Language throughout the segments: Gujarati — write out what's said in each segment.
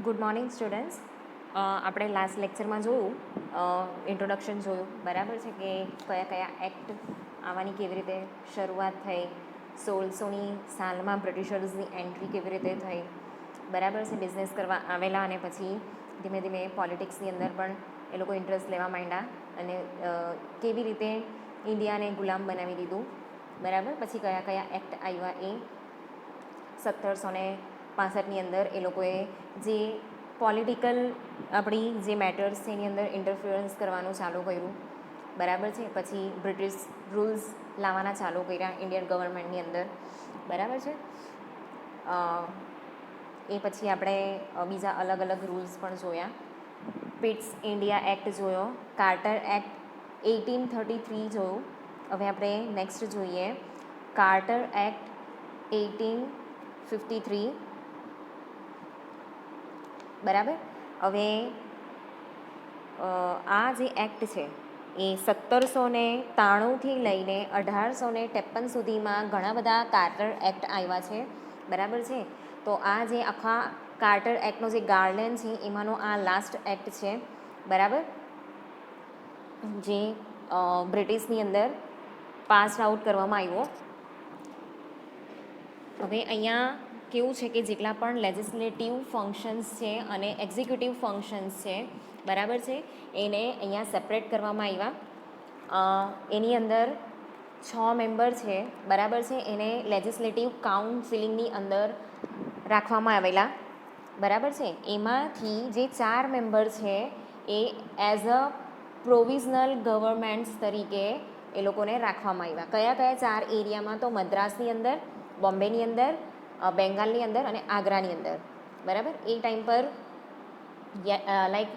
Good morning students. આપણે લાસ્ટ લેક્ચરમાં જોયું, ઇન્ટ્રોડક્શન જોયું, બરાબર છે, કે કયા કયા એક્ટ આવવાની કેવી રીતે શરૂઆત થઈ, 1600ની સાલમાં બ્રિટિશર્સની એન્ટ્રી કેવી રીતે થઈ, બરાબર છે, બિઝનેસ કરવા આવેલા અને પછી ધીમે ધીમે પોલિટિક્સની અંદર પણ એ લોકો ઇન્ટરેસ્ટ લેવા માંડ્યા અને કેવી રીતે ઇન્ડિયાને ગુલામ બનાવી દીધું, બરાબર. પછી કયા કયા એક્ટ આવ્યા એ 1765ની અંદર એ લોકોએ જે પોલિટિકલ આપણી જે મેટર્સ છે એની અંદર ઇન્ટરફિયરન્સ કરવાનું ચાલુ કર્યું, બરાબર છે. પછી બ્રિટિશ રૂલ્સ લાવવાના ચાલુ કર્યા ઇન્ડિયન ગવર્મેન્ટની અંદર, બરાબર છે. એ પછી આપણે બીજા અલગ અલગ રૂલ્સ પણ જોયા. પિટ્સ ઇન્ડિયા એક્ટ જોયો, કાર્ટર એક્ટ 1833 જોયું. હવે આપણે નેક્સ્ટ જોઈએ કાર્ટર એક્ટ 1853, બરાબર. હવે આ જે એક્ટ છે એ 1793થી લઈને 1853 સુધીમાં ઘણા બધા કાર્ટર એક્ટ આવ્યા છે, બરાબર છે. તો આ જે આખા કાર્ટર એક્ટનો જે ગાર્ડન છે એમાંનો આ લાસ્ટ એક્ટ છે, બરાબર, જે બ્રિટિશની અંદર પાસ આઉટ કરવામાં આવ્યો. હવે અહીંયા કેવું છે કે જેટલા પણ લેજિસ્લેટિવ ફંક્શન્સ છે અને એક્ઝિક્યુટિવ ફંક્શન્સ છે, બરાબર છે, એને અહીંયા સેપરેટ કરવામાં આવ્યા. એની અંદર 6 મેમ્બર છે, બરાબર છે, એને લેજિસ્લેટિવ કાઉન્સિલિંગની અંદર રાખવામાં આવેલા, બરાબર છે. એમાંથી જે 4 મેમ્બર છે એ એઝ અ પ્રોવિઝનલ ગવર્મેન્ટ્સ તરીકે એ લોકોને રાખવામાં આવ્યા. કયા કયા 4 એરિયામાં? તો મદ્રાસની અંદર, બોમ્બેની અંદર, બેંગાલની અંદર અને આગ્રાની અંદર, બરાબર. એ ટાઈમ પર લાઈક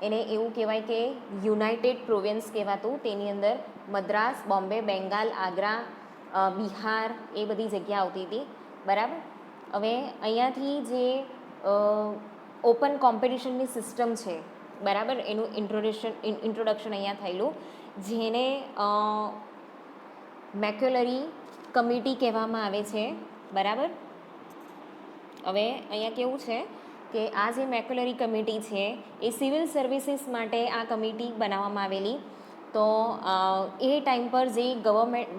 એને એવું કહેવાય કે યુનાઇટેડ પ્રોવિન્સ કહેવાતું. તેની અંદર મદ્રાસ, બોમ્બે, બેંગાલ, આગ્રા, બિહાર એ બધી જગ્યા આવતી હતી, બરાબર. હવે અહીંયાથી જે ઓપન કોમ્પિટિશનની સિસ્ટમ છે, બરાબર, એનું ઇન્ટ્રોડક્શન અહીંયા થયેલું, જેને મેક્યુલરી કમિટી કહેવામાં આવે છે, બરાબર. હવે અહીંયા કેવું છે કે આ જે મેક્યુલરી કમિટી છે એ સિવિલ સર્વિસીસ માટે આ કમિટી બનાવવામાં આવેલી. તો એ ટાઈમ પર જે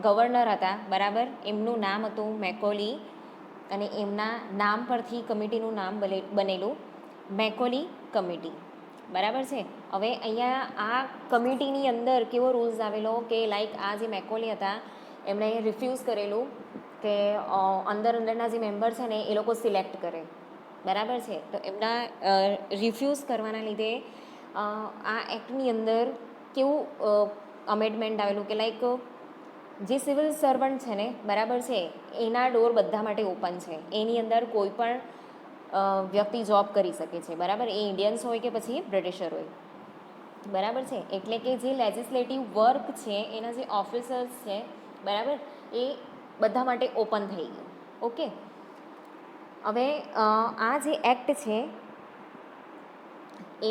ગવર્નર હતા, બરાબર, એમનું નામ હતું મેકોલી અને એમના નામ પરથી કમિટીનું નામ બનેલું મેકોલી કમિટી, બરાબર છે. હવે અહીંયા આ કમિટીની અંદર કેવો રૂલ્સ આવેલો કે લાઈક આ જે મેકોલી હતા એમણે રિફ્યુઝ કરેલું કે અંદરના જે મેમ્બર છે ને એ લોકો સિલેક્ટ કરે, બરાબર છે. તો એમના રિફ્યુઝ કરવાના લીધે આ એક્ટની અંદર કેવું અમેન્ડમેન્ટ આવેલું કે લાઈક જે સિવિલ સર્વન્ટ છે ને, બરાબર છે, એના ડોર બધા માટે ઓપન છે. એની અંદર કોઈ પણ વ્યક્તિ જોબ કરી શકે છે, બરાબર, એ ઇન્ડિયન્સ હોય કે પછી બ્રિટિશર હોય, બરાબર છે. એટલે કે જે લેજિસ્લેટિવ વર્ક છે એના જે ઓફિસર્સ છે, બરાબર, એ બધા માટે ઓપન થઈ ગયું. ઓકે. હવે આ જે એક્ટ છે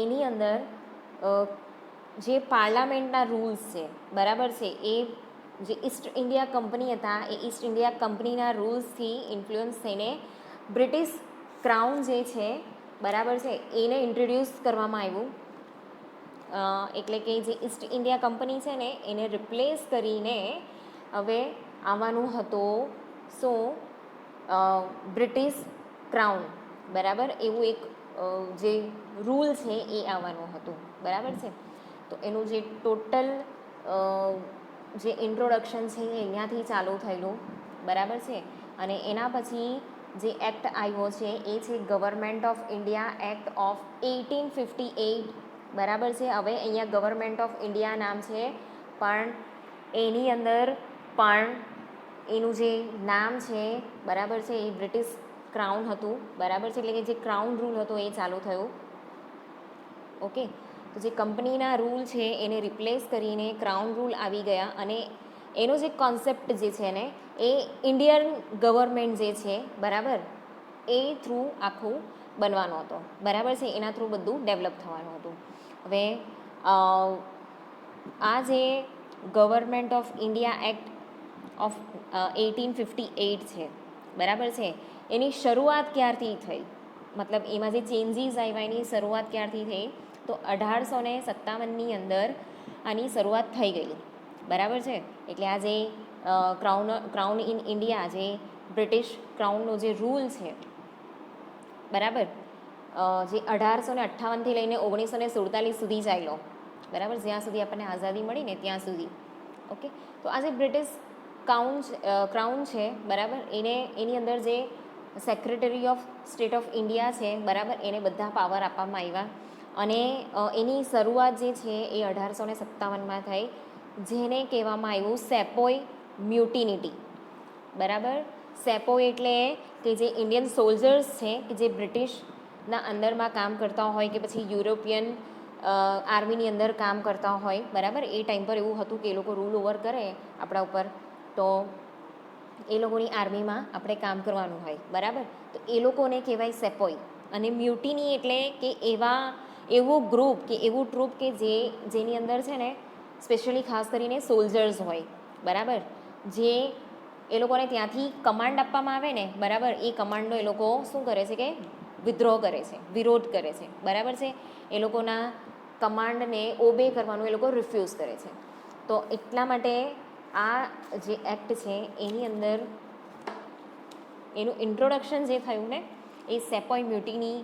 એની અંદર જે પાર્લામેન્ટના રૂલ્સ છે, બરાબર છે, એ જે ઈસ્ટ ઇન્ડિયા કંપની હતા એ ઈસ્ટ ઇન્ડિયા કંપનીના રૂલ્સથી ઇન્ફ્લુઅન્સ થઈને બ્રિટિશ ક્રાઉન જે છે, બરાબર છે, એને ઇન્ટ્રોડ્યુસ કરવામાં આવ્યું. એટલે કે જે ઈસ્ટ ઇન્ડિયા કંપની છે ને એને રિપ્લેસ કરીને હવે આવવાનું હતું બ્રિટિશ ક્રાઉન, બરાબર, એવું એક જે રૂલ છે એ આવવાનું હતું, બરાબર છે. તો એનું જે ટોટલ જે ઇન્ટ્રોડક્શન છે એ અહીંયાથી ચાલુ થયેલું, બરાબર છે. અને એના પછી જે એક્ટ આવ્યો છે એ છે government of India act of 1858, બરાબર છે. હવે અહીંયા ગવર્મેન્ટ ઓફ ઇન્ડિયા નામ છે, પણ એની અંદર પણ એનું જે નામ છે, બરાબર છે, એ બ્રિટિશ ક્રાઉન હતું, બરાબર છે. એટલે કે જે ક્રાઉન રૂલ હતો એ ચાલુ થયો. ઓકે. તો જે કંપનીના રૂલ છે એને રિપ્લેસ કરીને ક્રાઉન રૂલ આવી ગયા અને એનો જે કોન્સેપ્ટ જે છે ને એ ઇન્ડિયન ગવર્મેન્ટ જે છે, બરાબર, એ થ્રુ આખું બનવાનો હતો, બરાબર છે, એના થ્રુ બધું ડેવલપ થવાનું હતું. હવે આ જે government of India act of 1858 છે, બરાબર છે, એની શરૂઆત ક્યારથી થઈ? મતલબ એમાં જે ચેન્જીસ આવ્યા એની શરૂઆત ક્યારથી થઈ તો 1857ની અંદર આની શરૂઆત થઈ ગઈ, બરાબર છે. એટલે આ જે ક્રાઉન ઇન ઇન્ડિયા, જે બ્રિટિશ ક્રાઉનનો જે રૂલ છે, બરાબર, જે 1858થી લઈને 1947 સુધી ચાલ્યો, બરાબર, જ્યાં સુધી આપણને આઝાદી મળી ને ત્યાં સુધી. ઓકે, તો આ જે બ્રિટિશ ક્રાઉન છે, બરાબર, એની અંદર જે secretary of state of India છે, બરાબર, એને બધા પાવર આપવામાં આવ્યા અને એની શરૂઆત જે છે એ 1857માં થઈ, જેને કહેવામાં આવ્યું સેપોય મ્યુટિનિટી, બરાબર. સેપોય એટલે કે જે ઇન્ડિયન સોલ્જર્સ છે કે જે બ્રિટિશના અંદરમાં કામ કરતા હોય કે પછી યુરોપિયન આર્મીની અંદર કામ કરતા હોય, બરાબર, એ ટાઈમ પર એવું હતું કે એ લોકો રૂલ ઓવર કરે આપણા ઉપર, તો એ લોકોની આર્મીમાં આપણે કામ કરવાનું હોય, બરાબર. તો એ લોકોને કહેવાય સેપોય. અને મ્યુટિની એટલે કે એવું ગ્રુપ કે એવું ટ્રુપ કે જેની અંદર છે ને સ્પેશિયલી ખાસ કરીને સોલ્જર્સ હોય, બરાબર, જે એ લોકોને ત્યાંથી કમાન્ડ આપવામાં આવે ને, બરાબર, એ કમાન્ડનો એ લોકો શું કરે છે કે વિદ્રોહ કરે છે, વિરોધ કરે છે, બરાબર છે. એ લોકોના કમાન્ડને ઓબે કરવાનું એ લોકો રિફ્યુઝ કરે છે. તો એટલા માટે આ જે એક્ટ છે એની અંદર એનું ઇન્ટ્રોડક્શન જે થયું ને એ સેપોય મ્યુટિની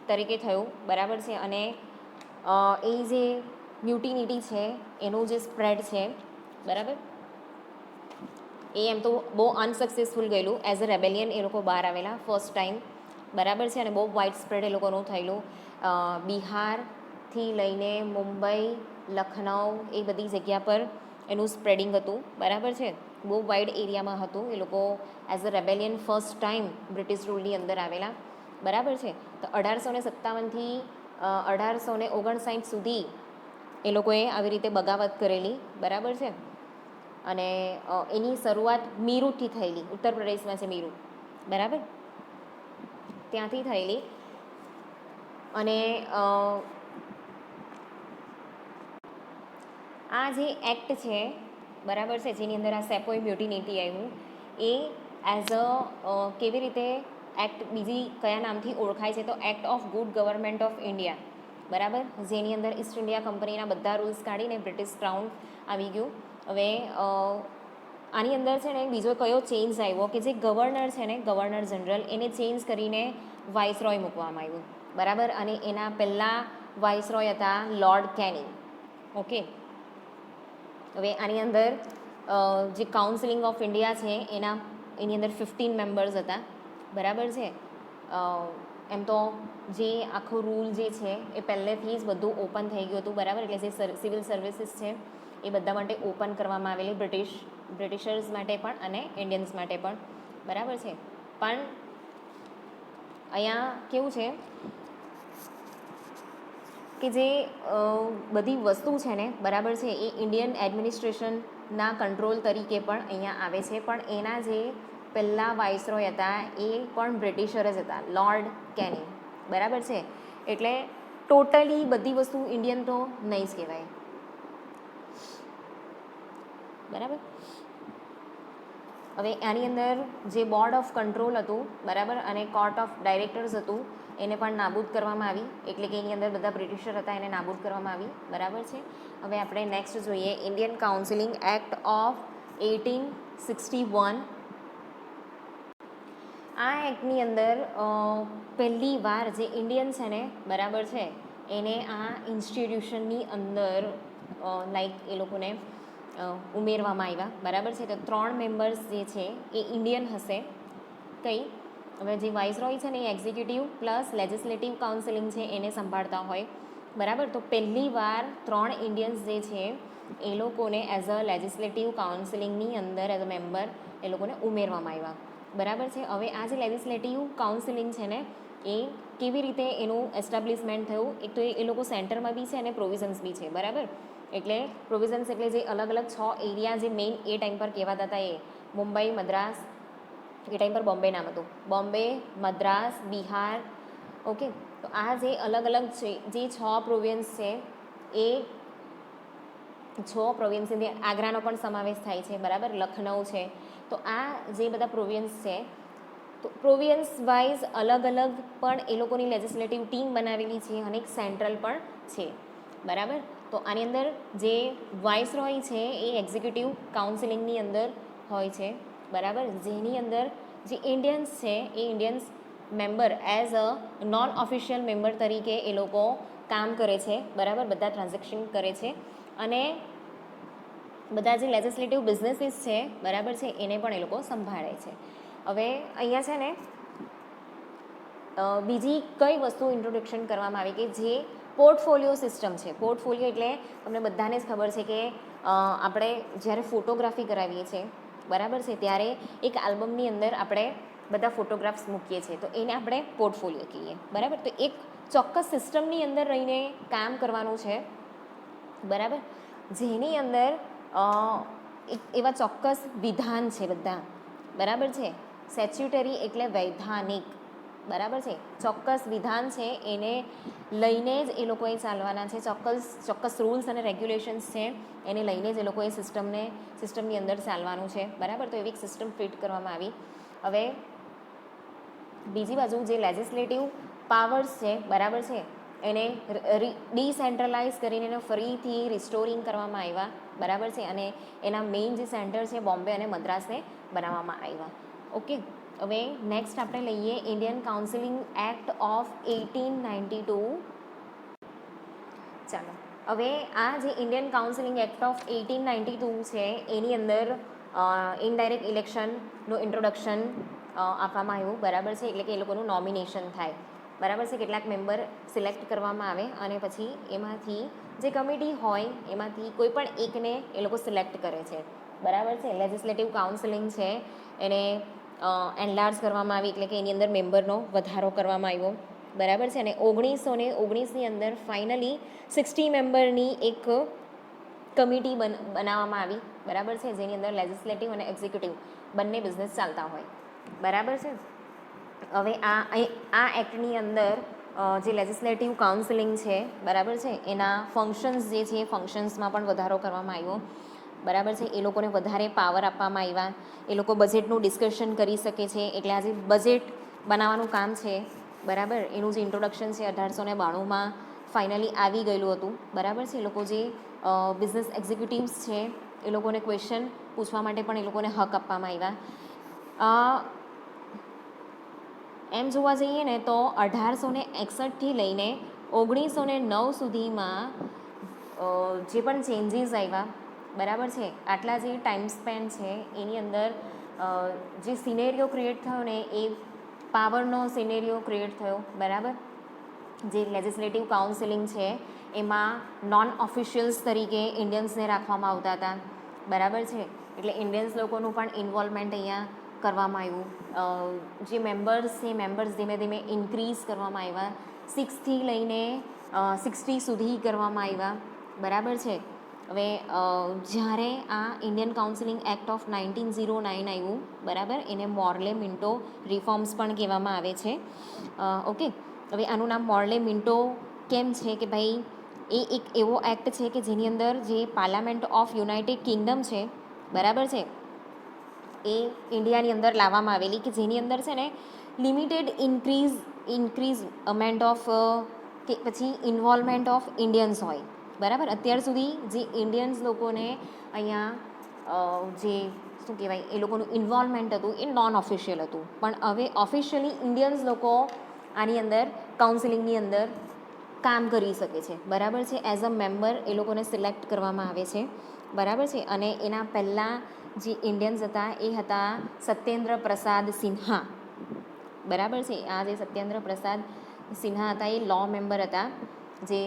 તરીકે થયું, બરાબર છે. અને એ જે મ્યુટિનિટી છે એનું જે સ્પ્રેડ છે, બરાબર, એ એમ તો બહુ અનસક્સેસફુલ ગયેલું. એઝ અ રેબેલિયન એ લોકો બહાર આવેલા ફર્સ્ટ ટાઈમ, બરાબર છે. અને બહુ વાઇડ સ્પ્રેડ એ લોકોનું થયેલું. બિહારથી લઈને મુંબઈ, લખનઉ, એ બધી જગ્યા પર એનું સ્પ્રેડિંગ હતું, બરાબર છે. બહુ વાઇડ એરિયામાં હતું. એ લોકો as a rebellion first time British રૂલની અંદર આવેલા, બરાબર છે. તો 1857થી 1859 સુધી એ લોકોએ આવી રીતે બગાવત કરેલી, બરાબર છે. અને એની શરૂઆત મીરુટથી થયેલી, ઉત્તર પ્રદેશમાં છે મીરુટ, બરાબર, ત્યાંથી થયેલી. અને આ જે એક્ટ છે, બરાબર છે, જેની અંદર આ સેપોય મ્યુટિનિટી આવ્યું, એ એઝ અ કેવી રીતે એક્ટ બીજી કયા નામથી ઓળખાય છે તો act of good government of India, બરાબર, જેની અંદર ઈસ્ટ ઇન્ડિયા કંપનીના બધા રૂલ્સ કાઢીને બ્રિટિશ ક્રાઉન આવી ગયું. હવે આની અંદર છે ને બીજો કયો ચેન્જ આવ્યો કે જે ગવર્નર છે ને, ગવર્નર જનરલ, એને ચેન્જ કરીને વાઇસરોય મૂકવામાં આવ્યું, બરાબર. અને એના પહેલાં વાઇસરોય હતા લોર્ડ કેનિંગ. ઓકે, હવે આની અંદર જે કાઉન્સિલિંગ ઓફ ઇન્ડિયા છે એની અંદર 15 મેમ્બર્સ હતા, બરાબર છે. એમ તો જે આખો રૂલ જે છે એ પહેલેથી જ બધું ઓપન થઈ ગયું હતું, બરાબર. એટલે જે સિવિલ સર્વિસીસ છે એ બધા માટે ઓપન કરવામાં આવેલી, બ્રિટિશર્સ માટે પણ અને ઇન્ડિયન્સ માટે પણ, બરાબર છે. પણ અહીંયા કેવું છે કે જે બધી વસ્તુ છે ને, બરાબર છે, એ ઇન્ડિયન એડમિનિસ્ટ્રેશનના કંટ્રોલ તરીકે પણ અહીંયા આવે છે. પણ એના જે પહેલાં વાઇસરોય હતા એ પણ બ્રિટિશર જ હતા, લોર્ડ કેનિંગ, બરાબર છે. એટલે ટોટલી બધી વસ્તુ ઇન્ડિયન તો નહીં જ કહેવાય, બરાબર. હવે આની અંદર જે બોર્ડ ઓફ કંટ્રોલ હતું, બરાબર, અને કોર્ટ ઓફ ડાયરેક્ટર્સ હતું, એને પણ નાબૂદ કરવામાં આવી. એટલે કે એની અંદર બધા બ્રિટિશર હતા, એને નાબૂદ કરવામાં આવી, બરાબર છે. હવે આપણે નેક્સ્ટ જોઈએ ઇન્ડિયન કાઉન્સિલિંગ એક્ટ ઓફ 1861. આ એક્ટની અંદર પહેલી વાર જે ઇન્ડિયન છે ને, બરાબર છે, એને આ ઇન્સ્ટિટ્યુશનની અંદર લાઈક એ લોકોને ઉમેરવામાં આવ્યા, બરાબર છે. તો 3 મેમ્બર્સ જે છે એ ઇન્ડિયન હશે. કઈ હવે જે વાઇસરોય છે ને એ એક્ઝિક્યુટિવ પ્લસ લેજિસ્લેટિવ કાઉન્સિલિંગ છે એને સંભાળતા હોય, બરાબર. તો પહેલી વાર 3 ઇન્ડિયન્સ જે છે એ લોકોને એઝ અ લેજિસ્લેટિવ કાઉન્સિલિંગની અંદર એઝ અ મેમ્બર એ લોકોને ઉમેરવામાં આવ્યા, બરાબર છે. હવે આ જે લેજિસ્લેટિવ કાઉન્સિલિંગ છે ને એ કેવી રીતે એનું એસ્ટાબ્લિશમેન્ટ થયું, એક તો એ લોકો સેન્ટરમાં બી છે અને પ્રોવિઝન્સ બી છે, બરાબર. એટલે પ્રોવિઝન્સ એટલે જે અલગ અલગ 6 એરિયા જે મેઇન એ ટાઈમ પર કહેવાતા હતા, એ મુંબઈ, મદ્રાસ, એ ટાઈમ પર બોમ્બે નામ હતું, બોમ્બે, મદ્રાસ, બિહાર. ઓકે, તો આ જે અલગ અલગ છે જે 6 પ્રોવિન્સ છે એ 6 પ્રોવિન્સની આગ્રાનો પણ સમાવેશ થાય છે, બરાબર, લખનઉ છે. તો આ જે બધા પ્રોવિન્સ છે તો પ્રોવિન્સ વાઇઝ અલગ અલગ પણ એ લોકોની લેજિસ્લેટિવ ટીમ બનાવેલી છે અને એક સેન્ટ્રલ પણ છે, બરાબર. તો આની અંદર જે વાઇસરોય છે એ એક્ઝિક્યુટિવ કાઉન્સિલિંગની અંદર હોય છે, બરાબર, જેની અંદર જે ઇન્ડિયન્સ છે એ Indians member as a non official member તરીકે એ લોકો કામ કરે છે, બરાબર, બધા ટ્રાન્ઝેક્શન કરે છે અને બધા જે લેજિસ્લેટિવ બિઝનેસીસ છે, બરાબર છે, એને પણ એ લોકો સંભાળે છે. હવે અહીંયા છે ને બીજી કઈ વસ્તુ ઇન્ટ્રોડક્શન કરવામાં આવી કે જે પોર્ટફોલિયો સિસ્ટમ છે. પોર્ટફોલિયો એટલે તમને બધાને જ ખબર છે કે આપણે જ્યારે ફોટોગ્રાફી કરાવીએ છીએ, બરાબર છે, ત્યારે એક આલ્બમની અંદર આપણે બધા ફોટોગ્રાફ્સ મૂકીએ છીએ, તો એને આપણે પોર્ટફોલિયો કહીએ, બરાબર. તો એક ચોક્કસ સિસ્ટમની અંદર રહીને કામ કરવાનું છે, બરાબર, જેની અંદર એક એવા ચોક્કસ વિધાન છે બધા, બરાબર છે. સ્ટેચ્યુટરી એટલે વૈધાનિક, બરાબર છે, ચોક્કસ વિધાન છે એને લઈને જ એ લોકોએ ચાલવાના છે, ચોક્કસ રૂલ્સ અને રેગ્યુલેશન્સ છે એને લઈને જ એ લોકોએ સિસ્ટમની અંદર ચાલવાનું છે, બરાબર. તો એવી એક સિસ્ટમ ફિટ કરવામાં આવી. હવે બીજી બાજુ જે લેજિસ્લેટિવ પાવર્સ છે, બરાબર છે, એને ડિસેન્ટ્રલાઇઝ કરીને એને ફરીથી રિસ્ટોરિંગ કરવામાં આવ્યા, બરાબર છે, અને એના મેઇન જે સેન્ટર છે બોમ્બે અને મદ્રાસને બનાવવામાં આવ્યા. ઓકે. હવે નેક્સ્ટ આપણે લઈએ ઇન્ડિયન કાઉન્સિલિંગ એક્ટ ઓફ 1892. ચાલો, હવે આ જે ઇન્ડિયન કાઉન્સિલિંગ એક્ટ ઓફ 1892 છે એની અંદર ઇનડાયરેક્ટ ઇલેક્શનનું ઇન્ટ્રોડક્શન આપવામાં આવ્યું, બરાબર છે, એટલે કે એ લોકોનું નોમિનેશન થાય, બરાબર છે, કેટલાક મેમ્બર સિલેક્ટ કરવામાં આવે અને પછી એમાંથી જે કમિટી હોય એમાંથી કોઈ પણ એકને એ લોકો સિલેક્ટ કરે છે, બરાબર છે. લેજિસ્લેટિવ કાઉન્સિલિંગ છે એને એનલાર્જ કરવામાં આવી, એટલે કે એની અંદર મેમ્બરનો વધારો કરવામાં આવ્યો, બરાબર છે, અને 1919ની અંદર ફાઇનલી 60 મેમ્બરની એક કમિટી બનાવવામાં આવી, બરાબર છે, જેની અંદર લેજિસ્લેટિવ અને એક્ઝિક્યુટિવ બંને બિઝનેસ ચાલતા હોય, બરાબર છે. હવે આ એક્ટની અંદર જે લેજિસ્લેટિવ કાઉન્સિલિંગ છે, બરાબર છે, એના ફંક્શન્સ જે છે એ ફંક્શન્સમાં પણ વધારો કરવામાં આવ્યો, બરાબર છે. એ લોકોને વધારે પાવર આપવામાં આવ્યા, એ લોકો બજેટનું ડિસ્કશન કરી શકે છે, એટલે આજે બજેટ બનાવવાનું કામ છે, બરાબર, એનું જે ઇન્ટ્રોડક્શન છે 1892માં ફાઇનલી આવી ગયેલું હતું, બરાબર છે. એ લોકો જે બિઝનેસ એક્ઝિક્યુટિવ્સ છે એ લોકોને ક્વેશ્ચન પૂછવા માટે પણ એ લોકોને હક આપવામાં આવ્યા. એમ જોવા જઈએ ને તો 1861થી લઈને 1909 સુધીમાં જે પણ ચેન્જીસ આવ્યા, બરાબર છે, આટલા જે ટાઈમ સ્પેન છે એની અંદર જે સિનેરિયો ક્રિએટ થયો ને એ પાવરનો સિનેરિયો ક્રિએટ થયો, બરાબર. જે લેજિસ્લેટિવ કાઉન્સિલિંગ છે એમાં નોન ઓફિશિયલ્સ તરીકે ઇન્ડિયન્સને રાખવામાં આવતા હતા, બરાબર છે, એટલે ઇન્ડિયન્સ લોકોનું પણ ઇન્વોલ્વમેન્ટ અહીંયા કરવામાં આવ્યું. જે મેમ્બર્સ છે મેમ્બર્સ ધીમે ધીમે ઇન્ક્રીઝ કરવામાં આવ્યા, 6થી લઈને 60 સુધી કરવામાં આવ્યા, બરાબર છે. હવે જ્યારે આ ઇન્ડિયન કાઉન્સિલિંગ એક્ટ ઓફ 1909 આવ્યું, બરાબર, એને મોર્લે મિન્ટો રિફોર્મ્સ પણ કહેવામાં આવે છે. ઓકે. હવે આનું નામ મોર્લે મિન્ટો કેમ છે કે ભાઈ એ એક એવો એક્ટ છે કે જેની અંદર જે પાર્લામેન્ટ ઓફ યુનાઇટેડ કિંગડમ છે, બરાબર છે, એ ઇન્ડિયાની અંદર લાવવામાં આવેલી, કે જેની અંદર છે ને લિમિટેડ ઇન્ક્રીઝમેન્ટ ઓફ કે પછી ઇન્વોલ્વમેન્ટ ઓફ ઇન્ડિયન્સ હોય, બરાબર. અત્યાર સુધી જે ઇન્ડિયન્સ લોકોને અહીંયા જે શું કહેવાય એ લોકોનું ઇન્વોલ્વમેન્ટ હતું એ નોન ઓફિશિયલ હતું, પણ હવે ઓફિશિયલી ઇન્ડિયન્સ લોકો આની અંદર કાઉન્સિલિંગની અંદર કામ કરી શકે છે, બરાબર છે. એઝ અ મેમ્બર એ લોકોને સિલેક્ટ કરવામાં આવે છે, બરાબર છે. અને એના પહેલાં જે ઇન્ડિયન્સ હતા એ હતા સત્યેન્દ્ર પ્રસાદ સિન્હા, બરાબર છે. આ જે સત્યેન્દ્ર પ્રસાદ સિન્હા હતા એ લો મેમ્બર હતા, જે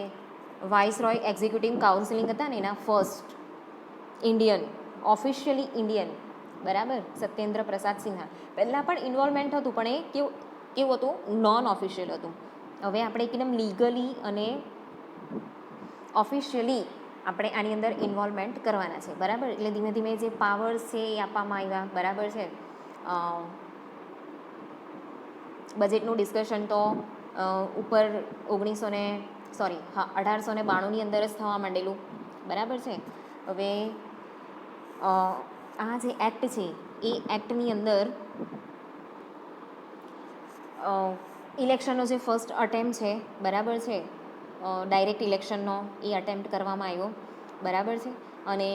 વાઇસરોય એક્ઝિક્યુટિવ કાઉન્સિલિંગ હતા ને એના ફર્સ્ટ ઇન્ડિયન, ઓફિશિયલી ઇન્ડિયન, બરાબર, સત્યેન્દ્ર પ્રસાદ સિન્હા. પહેલાં પણ ઇન્વોલ્વમેન્ટ હતું પણ એ કેવું હતું, નોન ઓફિશિયલ હતું. હવે આપણે એકદમ લીગલી અને ઓફિશિયલી આપણે આની અંદર ઇન્વોલ્વમેન્ટ કરવાના છે, બરાબર. એટલે ધીમે ધીમે જે પાવર્સ છે એ આપવામાં આવ્યા, બરાબર છે. બજેટનું ડિસ્કશન તો ઉપર 1892ની અંદર જ થવા માંડેલું, બરાબર છે. હવે આ જે એક્ટ છે એ એક્ટની અંદર ઇલેક્શનનો જે ફર્સ્ટ અટેમ્પ્ટ છે, બરાબર છે, ડાયરેક્ટ ઇલેક્શનનો એ અટેમ્પ્ટ કરવામાં આવ્યો, બરાબર છે. અને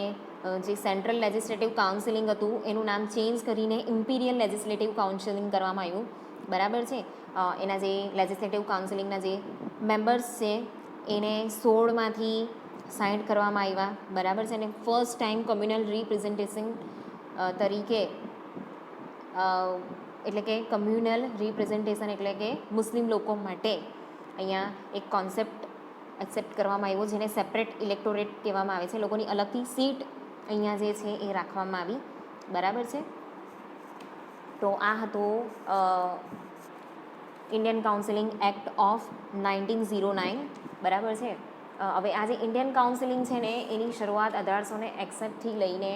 જે સેન્ટ્રલ લેજિસ્લેટિવ કાઉન્સિલિંગ હતું એનું નામ ચેન્જ કરીને ઇમ્પિરિયલ લેજિસ્લેટિવ કાઉન્સિલિંગ કરવામાં આવ્યું, બરાબર છે. એના જે લેજિસ્લેટિવ કાઉન્સિલિંગના જે મેમ્બર્સ છે એને 16માંથી 60 કરવામાં આવ્યા, બરાબર છે. અને ફર્સ્ટ ટાઈમ કમ્યુનલ રિપ્રેઝન્ટેશન તરીકે એટલે કે કમ્યુનલ રિપ્રેઝન્ટેશન એટલે કે મુસ્લિમ લોકો માટે અહીંયા એક કોન્સેપ્ટ એક્સેપ્ટ કરવામાં આવ્યો, જેને સેપરેટ ઇલેક્ટોરેટ કહેવામાં આવે છે. લોકોની અલગથી સીટ અહીંયા જે છે એ રાખવામાં આવી, બરાબર છે. તો આ હતો ઇન્ડિયન કાઉન્સિલિંગ એક્ટ ઓફ 1909, બરાબર છે. હવે આ જે ઇન્ડિયન કાઉન્સિલિંગ છે ને એની શરૂઆત 1861થી લઈને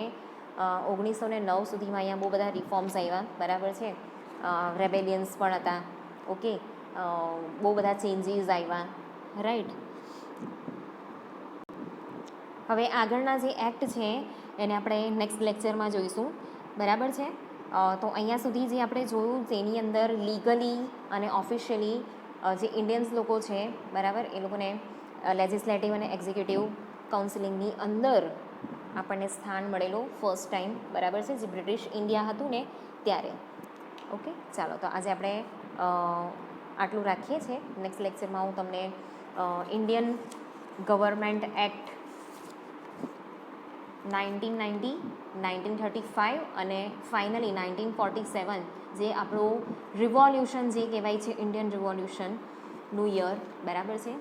1909 સુધીમાં અહીંયા બહુ બધા રિફોર્મ્સ આવ્યા, બરાબર છે. રેબેલિયન્સ પણ હતા, ઓકે, બહુ બધા ચેન્જીસ આવ્યા, રાઈટ. હવે આગળના જે એક્ટ છે એને આપણે નેક્સ્ટ લેક્ચરમાં જોઈશું, બરાબર છે. તો અહીંયા સુધી જે આપણે જોયું તેની અંદર લીગલી અને ઓફિશિયલી જે ઇન્ડિયન્સ લોકો છે, બરાબર, એ લોકોને લેજિસ્લેટિવ અને એક્ઝિક્યુટિવ કાઉન્સિલિંગની અંદર આપણને સ્થાન મળેલું ફર્સ્ટ ટાઈમ, બરાબર છે, જે બ્રિટિશ ઇન્ડિયા હતું ને ત્યારે. ઓકે, ચાલો તો આજે આપણે આટલું રાખીએ છીએ. નેક્સ્ટ લેક્ચરમાં હું તમને ઇન્ડિયન ગવર્મેન્ટ એક્ટ 1990, 1935 અને ફાઇનલી 1947 જે આપણું રિવોલ્યુશન જે કહેવાય છે ઇન્ડિયન રિવોલ્યુશનનું યર, બરાબર છે,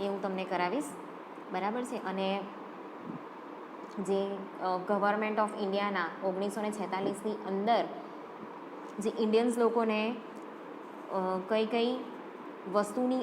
એ હું તમને કરાવીશ, બરાબર છે. અને જે ગવર્મેન્ટ ઓફ ઇન્ડિયાના 1946ની અંદર જે ઇન્ડિયન્સ લોકોને કઈ કઈ વસ્તુની